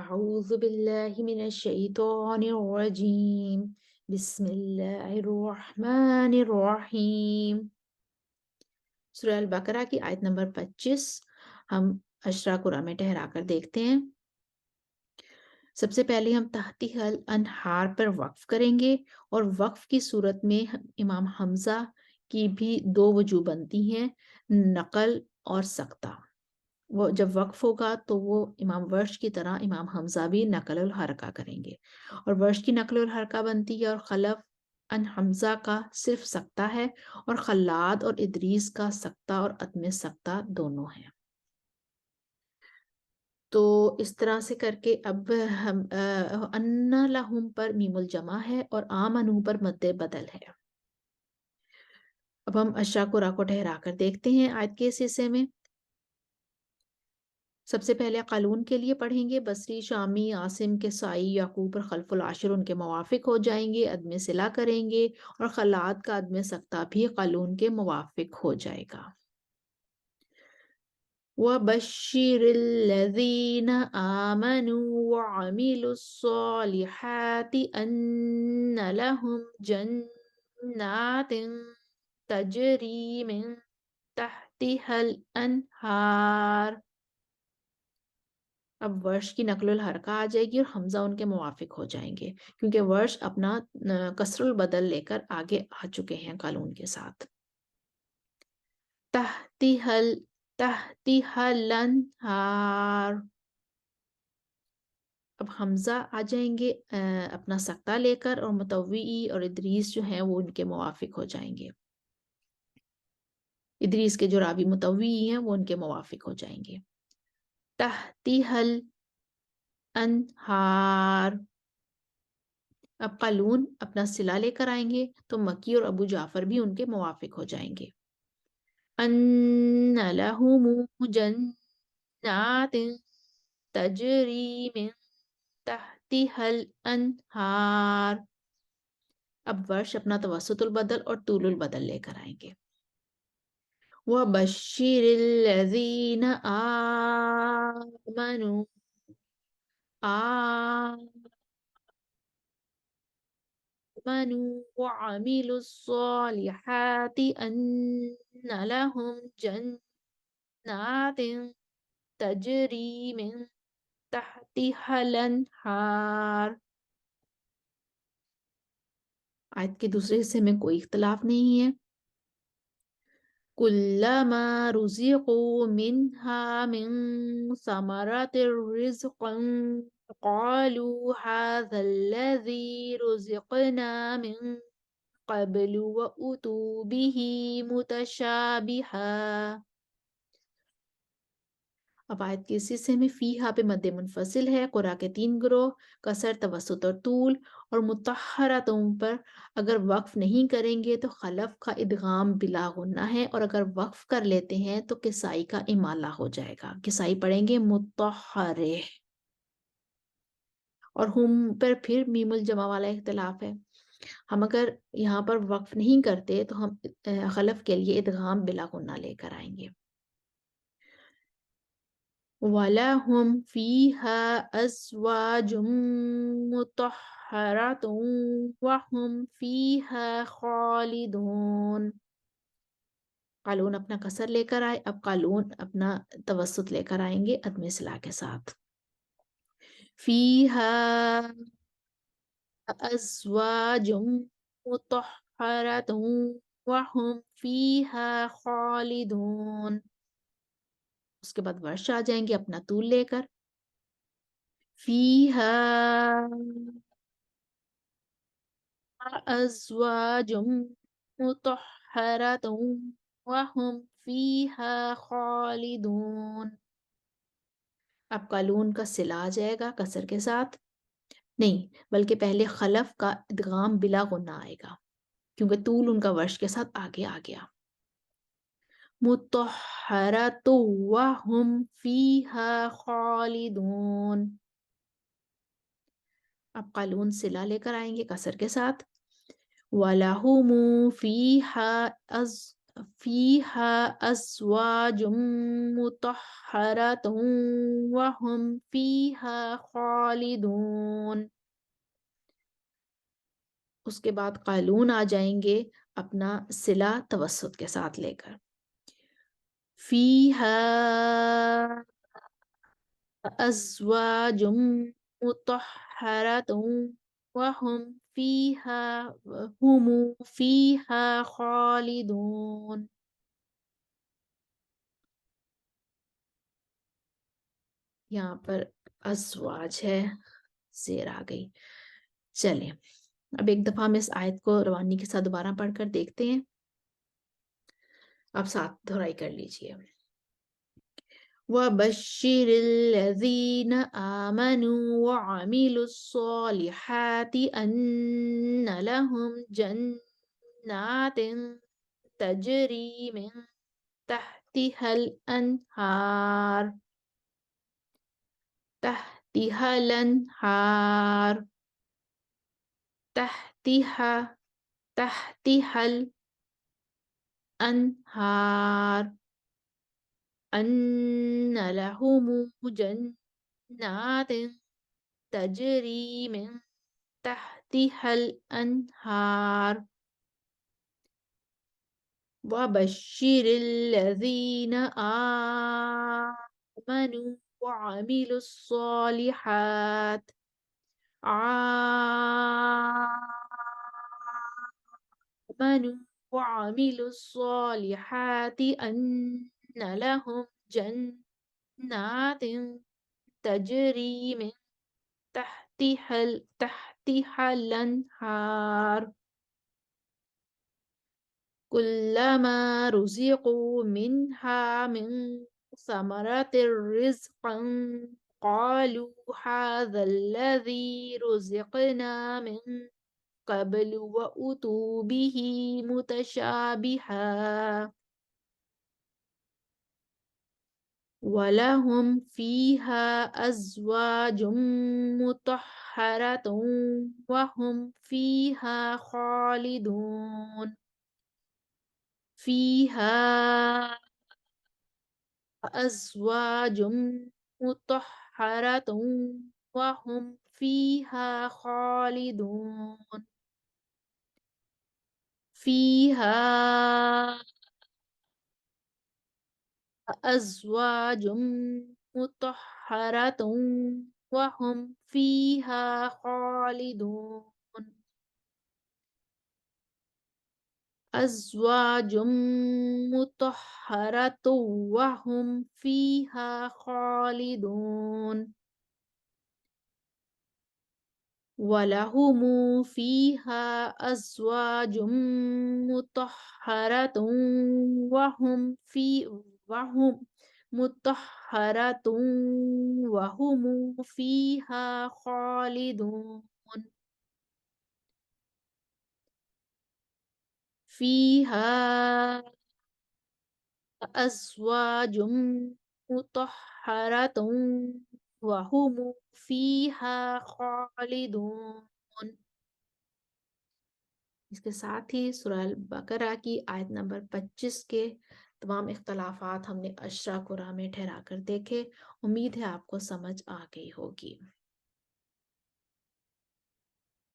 أعوذ بالله من الشيطان الرجيم بسم الله الرحمن الرحيم सूरह अल बकरा की आयत नंबर 25 हम अशरा कुरान में ठहरा कर देखते हैं। सबसे पहले हम तहती हल अनहार पर वक्फ करेंगे और वक्फ की सूरत में इमाम हमजा की भी दो वजू बनती हैं, नकल और सख्ता। वो जब वक्फ होगा तो वो इमाम वर्श की तरह इमाम हमजा भी नकल और हरका करेंगे और वर्श की नकल और हरका बनती है और खलफ अन हमजा का सिर्फ सख्ता है और खल्लाद और इदरीस का सख्ता और अदम सख्ता दोनों हैं। तो इस तरह से करके अब हम अन्ना लहुम पर मीमुल जमा है और आमनू पर मद्दे बदल है। अब हम अशा कुरा को ठहरा कर देखते हैं आयत के इस हिस्से में। सबसे पहले कालून के लिए पढ़ेंगे। बसरी, शामी, आसिम के साई, याकूब और खलफुल आशिर उनके मुवाफिक हो जाएंगे, अदम सिला करेंगे और खलात का अदम सख्ता भी कालून के मुवाफिक हो जाएगा। वबश्शिरिल्लज़ीन आमनू वअमिलुस्सॉलिहाति अन्न लहुम जन्नातिन तजरी मिन तहतिहल अनहार। अब वर्ष की नकलुल हरका आ जाएगी और हमजा उनके मुवाफिक हो जाएंगे क्योंकि वर्ष अपना कसरुल बदल लेकर आगे आ चुके हैं कालून के साथ। तहतिहल तहतिहलन हार। अब हमजा आ जाएंगे अपना सख्ता लेकर और मुतव्वी और इदरीस जो हैं वो उनके मुवाफिक हो जाएंगे। इदरीस के जो रावी मुतव्वी हैं वो उनके मुवाफिक हो जाएंगे। तहतिहल अनहार। अब कालून अपना सिला लेकर आएंगे तो मक्की और अबू जाफर भी उनके मुवाफिक हो जाएंगे। अन्ना लहुमु जन्नातिन तजरी मिन तहतिहल अनहार। अब वर्ष अपना तवस्सुतुल बदल और तूलुल बदल लेकर आएंगे। व बश्शिरिल्लज़ीन आमनू آمنوا وعملوا الصالحات أن لهم جنات تجري من تحتها الأنهار। आयत के दूसरे हिस्से में कोई इख्तलाफ नहीं है। कुल्लमा रुज़िक़ू मिन्हा मिन समरतिर रिज़्क़न क़ालू हाज़ाल्लज़ी रुज़िक़ना मिन क़ब्लु व उतू बिही मुतशाबिहा। अब आयत के इस हिस्से में फीहा पे मद्दे मुनफसिल है। कुरा के तीन ग्रोह कसर, तवसुत और तूल और मुतहरतों पर अगर वक्फ नहीं करेंगे तो खलफ का इदगाम बिला गुन्ना है और अगर वक्फ कर लेते हैं तो किसाई का इमाला हो जाएगा। किसाई पढ़ेंगे मुतहरे और हुम पर फिर मीमुल जमा वाला इख्तिलाफ है। हम अगर यहाँ पर वक्फ नहीं करते तो हम खलफ के लिए इदगाम बिला गुन्ना लेकर आएंगे। वलहुम फीहा अज़वाजुम मुतहहरतुन वहुम फीहा खालिदून। कालून अपना कसर लेकर आए, अब कालून अपना तवस्सुत लेकर आएंगे अदम सिला के साथ। फीहा अज़वाजुम मुतहहरतुन वहुम फीहा खालिदून। उसके बाद वर्ष आ जाएंगे अपना तूल लेकर। फीहा अज़वाजुम मुतहहरतुन वहुम फीहा खालिदून। अब कालून का सिला आ जाएगा कसर के साथ, नहीं बल्कि पहले खलफ का इदगाम बिला गुन्ना आएगा क्योंकि तूल उनका वर्ष के साथ आगे आ गया। मुतहहरतु वहुम फीहा खालिदून। अब कालून सिला लेकर आएंगे कसर के साथ। वलहुमु फीहा فيها أزواج مطهرة وهم فيها خالدون. उसके बाद कालून आ जाएंगे अपना सिला तवस्सुत के साथ लेकर। फीहा أزواج مطهرة وهم فيها خالدون. यहाँ पर अज़वाज है, ज़ेर आ गई। चलें अब एक दफा हम इस आयत को रवानी के साथ दोबारा पढ़कर देखते हैं। आप साथ दोहराई कर लीजिए। وبشر الذين آمنوا وعملوا الصالحات أن لهم جنات تجري من تحتها الأنهار تحتها الأنهار تحتها تحتها الأنهار أن لهم جنات تجري من تحتها الأنهار وبشر الذين آمنوا وعملوا الصالحات آمنوا وعملوا الصالحات أن لهم جنات تجري من تحتها الأنهار كلما رزقوا منها من ثمرة رزقا قالوا هذا الذي رزقنا من قبل وأتوا به متشابها ولهم فيها أزواج مطهرة وهم فيها خالدون فيها أزواج مطهرة وهم فيها خالدون فيها أزواج مطهرة وهم فيها خالدون أزواج مطهرة وهم فيها خالدون ولهم فيها أزواج مطهرة وهم مطهرة وهم فيها خالدون فيها أزواج مطهرة وهم فيها خالدون. इसके साथ ही सूरह अल बकरा की आयत नंबर 25 के तमाम इख्तलाफात हमने अशरा कुरान में ठहरा कर देखे। उम्मीद है आपको समझ आ गई होगी।